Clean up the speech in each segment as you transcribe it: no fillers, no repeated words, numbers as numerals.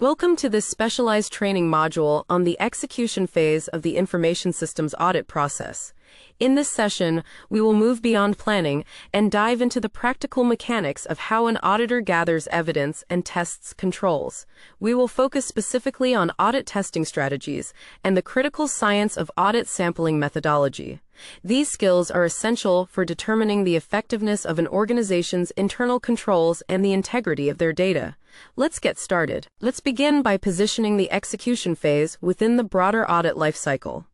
Welcome to this specialized training module on the execution phase of the information systems audit process. In this session, we will move beyond planning and dive into the practical mechanics of how an auditor gathers evidence and tests controls. We will focus specifically on audit testing strategies and the critical science of audit sampling methodology. These skills are essential for determining the effectiveness of an organization's internal controls and the integrity of their data. Let's get started. Let's begin by positioning the execution phase within the broader audit lifecycle.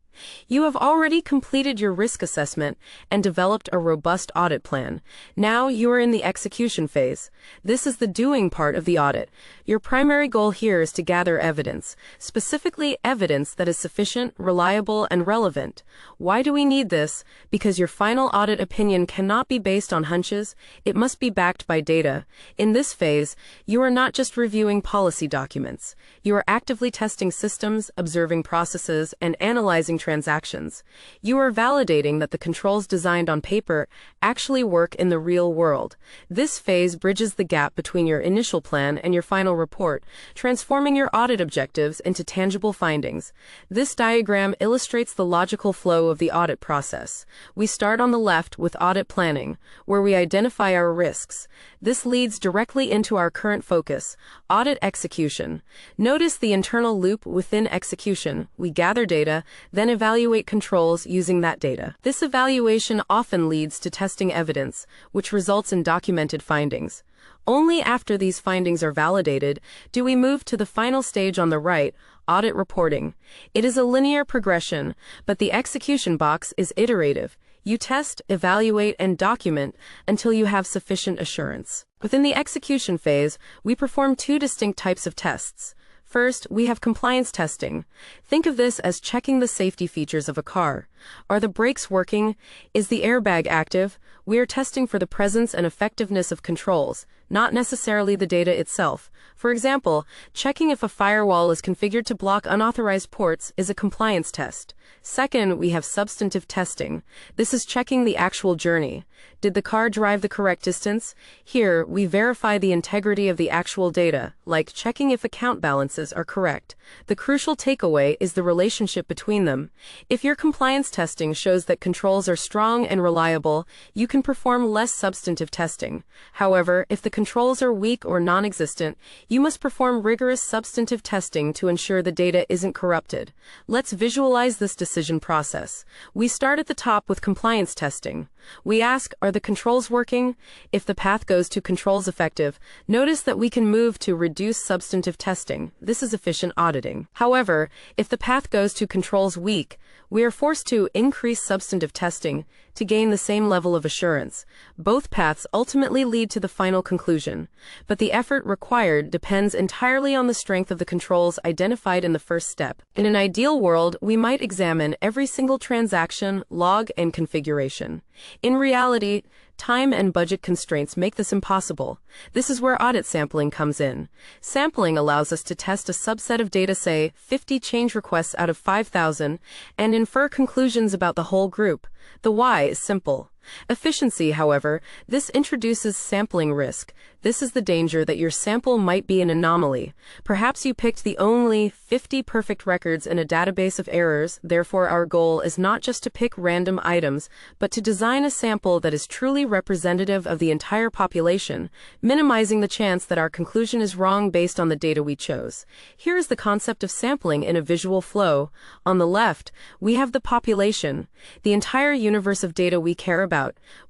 You have already completed your risk assessment and developed a robust audit plan. Now you are in the execution phase. This is the doing part of the audit. Your primary goal here is to gather evidence, specifically evidence that is sufficient, reliable, and relevant. Why do we need this? Because your final audit opinion cannot be based on hunches, it must be backed by data. In this phase, you are not just reviewing policy documents. You are actively testing systems, observing processes, and analyzing transactions. You are validating that the controls designed on paper actually work in the real world. This phase bridges the gap between your initial plan and your final report, transforming your audit objectives into tangible findings. This diagram illustrates the logical flow of the audit process. We start on the left with audit planning, where we identify our risks. This leads directly into our current focus, audit execution. Notice the internal loop within execution. We gather data, then evaluate controls using that data. This evaluation often leads to testing evidence, which results in documented findings. Only after these findings are validated do we move to the final stage on the right, audit reporting. It is a linear progression, but the execution box is iterative. You test, evaluate, and document until you have sufficient assurance. Within the execution phase, we perform two distinct types of tests. First, we have compliance testing. Think of this as checking the safety features of a car. Are the brakes working? Is the airbag active? We are testing for the presence and effectiveness of controls, not necessarily the data itself. For example, checking if a firewall is configured to block unauthorized ports is a compliance test. Second, we have substantive testing. This is checking the actual journey. Did the car drive the correct distance? Here, we verify the integrity of the actual data, like checking if account balances are correct. The crucial takeaway is the relationship between them. If your compliance testing shows that controls are strong and reliable, you can perform less substantive testing. However, if the controls are weak or non-existent, you must perform rigorous substantive testing to ensure the data isn't corrupted. Let's visualize this decision process. We start at the top with compliance testing. We ask, are the controls working? If the path goes to controls effective, notice that we can move to reduce substantive testing. This is efficient auditing. However, if the path goes to controls weak, we are forced to increase substantive testing to gain the same level of assurance. Both paths ultimately lead to the final conclusion, but the effort required depends entirely on the strength of the controls identified in the first step. In an ideal world, we might examine every single transaction, log, and configuration. In reality, time and budget constraints make this impossible. This is where audit sampling comes in. Sampling allows us to test a subset of data, say 50 change requests out of 5,000, and infer conclusions about the whole group. The why is simple. Efficiency, however, this introduces sampling risk. This is the danger that your sample might be an anomaly. Perhaps you picked the only 50 perfect records in a database of errors. Therefore, our goal is not just to pick random items, but to design a sample that is truly representative of the entire population, minimizing the chance that our conclusion is wrong based on the data we chose. Here is the concept of sampling in a visual flow. On the left, we have the population, the entire universe of data we care about.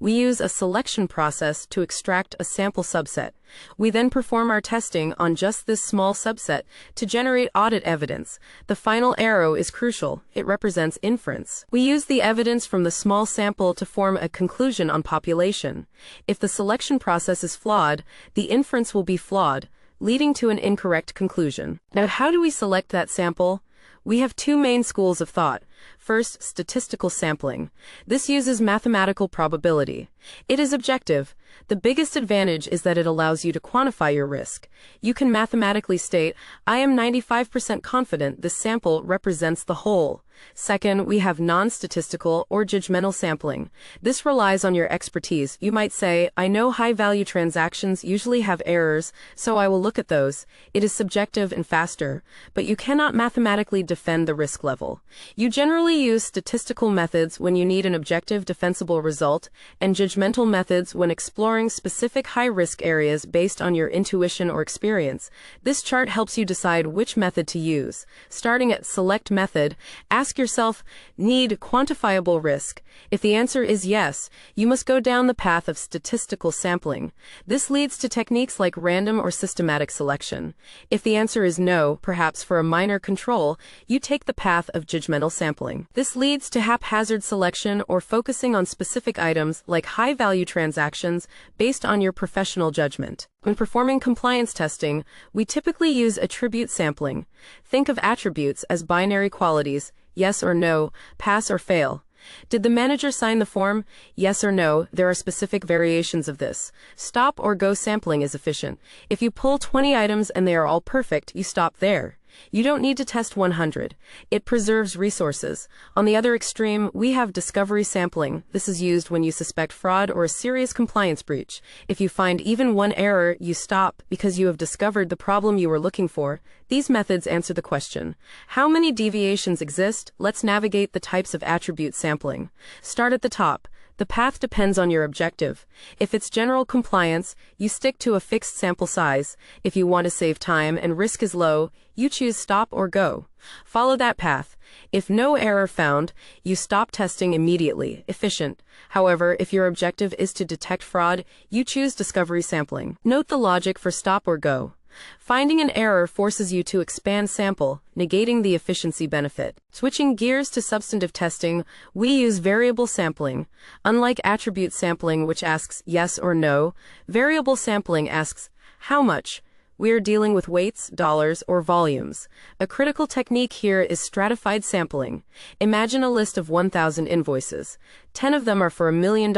We use a selection process to extract a sample subset. We then perform our testing on just this small subset to generate audit evidence. The final arrow is crucial. It represents inference. We use the evidence from the small sample to form a conclusion on population. If the selection process is flawed, the inference will be flawed, leading to an incorrect conclusion. Now, how do we select that sample? We have two main schools of thought. First, statistical sampling. This uses mathematical probability. It is objective. The biggest advantage is that it allows you to quantify your risk. You can mathematically state, I am 95% confident this sample represents the whole. Second, we have non-statistical or judgmental sampling. This relies on your expertise. You might say, I know high-value transactions usually have errors, so I will look at those. It is subjective and faster, but you cannot mathematically defend the risk level. You generally use statistical methods when you need an objective defensible result, and judgmental methods when exploring specific high-risk areas based on your intuition or experience. This chart helps you decide which method to use. Starting at Select Method, ask yourself, need quantifiable risk? If the answer is yes, you must go down the path of statistical sampling. This leads to techniques like random or systematic selection. If the answer is no, perhaps for a minor control, you take the path of judgmental sampling. This leads to haphazard selection or focusing on specific items like high-value transactions based on your professional judgment. When performing compliance testing, we typically use attribute sampling. Think of attributes as binary qualities, yes or no, pass or fail. Did the manager sign the form? Yes or no? There are specific variations of this. Stop or go sampling is efficient. If you pull 20 items and they are all perfect, you stop there. You don't need to test 100. It preserves resources. On the other extreme, we have discovery sampling. This is used when you suspect fraud or a serious compliance breach. If you find even one error, you stop because you have discovered the problem you were looking for. These methods answer the question, how many deviations exist? Let's navigate the types of attribute sampling. Start at the top. The path depends on your objective. If it's general compliance, you stick to a fixed sample size. If you want to save time and risk is low, you choose stop or go. Follow that path. If no error found, you stop testing immediately. Efficient. However, if your objective is to detect fraud, you choose discovery sampling. Note the logic for stop or go. Finding an error forces you to expand sample, negating the efficiency benefit. Switching gears to substantive testing, we use variable sampling. Unlike attribute sampling, which asks yes or no, variable sampling asks how much. We are dealing with weights, dollars, or volumes. A critical technique here is stratified sampling. Imagine a list of 1,000 invoices. 10 of them are for $1 million,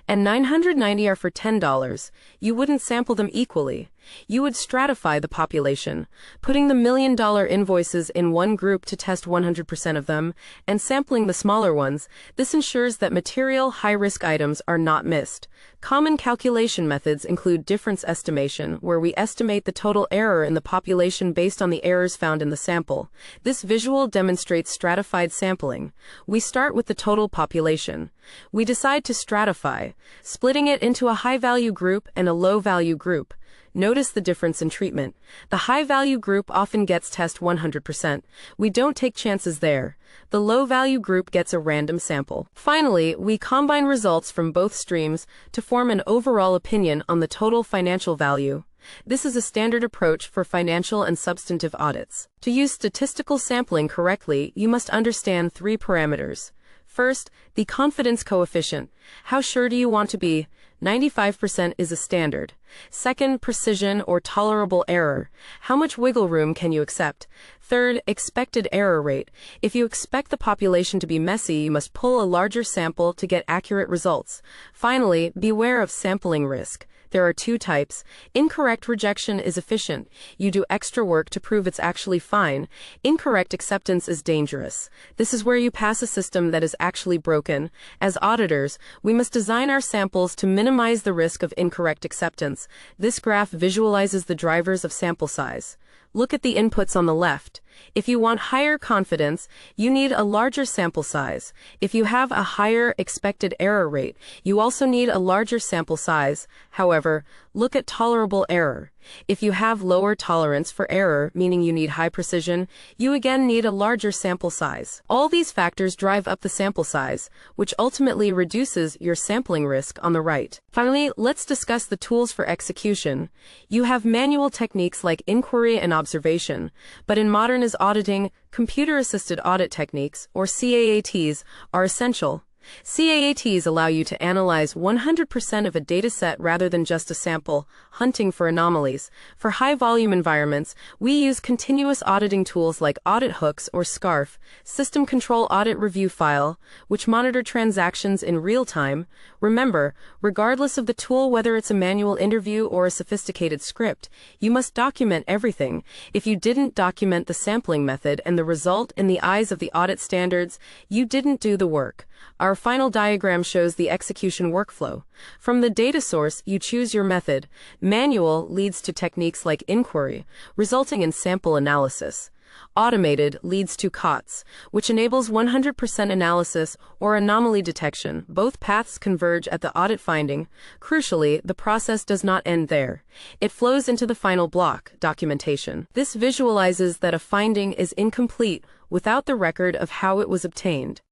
and 990 are for $10. You wouldn't sample them equally. You would stratify the population, putting the $1 million invoices in one group to test 100% of them, and sampling the smaller ones. This ensures that material, high-risk items are not missed. Common calculation methods include difference estimation, where we estimate the total error in the population based on the errors found in the sample. This visual demonstrates stratified sampling. We start with the total population. We decide to stratify, splitting it into a high-value group and a low-value group. Notice the difference in treatment. The high-value group often gets test 100%. We don't take chances there. The low-value group gets a random sample. Finally, we combine results from both streams to form an overall opinion on the total financial value. This is a standard approach for financial and substantive audits. To use statistical sampling correctly, you must understand 3 parameters. First, the confidence coefficient. How sure do you want to be? 95% is a standard. Second, precision or tolerable error. How much wiggle room can you accept? Third, expected error rate. If you expect the population to be messy, you must pull a larger sample to get accurate results. Finally, beware of sampling risk. There are 2 types. Incorrect rejection is efficient. You do extra work to prove it's actually fine. Incorrect acceptance is dangerous. This is where you pass a system that is actually broken. As auditors, we must design our samples to minimize the risk of incorrect acceptance. This graph visualizes the drivers of sample size. Look at the inputs on the left. If you want higher confidence, you need a larger sample size. If you have a higher expected error rate, you also need a larger sample size. However, look at tolerable error. If you have lower tolerance for error, meaning you need high precision, you again need a larger sample size. All these factors drive up the sample size, which ultimately reduces your sampling risk on the right. Finally, let's discuss the tools for execution. You have manual techniques like inquiry and observation, but in modern auditing, computer-assisted audit techniques, or CAATs, are essential. CAATs allow you to analyze 100% of a dataset rather than just a sample, hunting for anomalies. For high-volume environments, we use continuous auditing tools like audit hooks or SCARF, System Control Audit Review File, which monitor transactions in real time. Remember, regardless of the tool, whether it's a manual interview or a sophisticated script, you must document everything. If you didn't document the sampling method and the result in the eyes of the audit standards, you didn't do the work. Our final diagram shows the execution workflow. From the data source, you choose your method. Manual leads to techniques like inquiry, resulting in sample analysis. Automated leads to COTS, which enables 100% analysis or anomaly detection. Both paths converge at the audit finding. Crucially, the process does not end there. It flows into the final block, documentation. This visualizes that a finding is incomplete without the record of how it was obtained.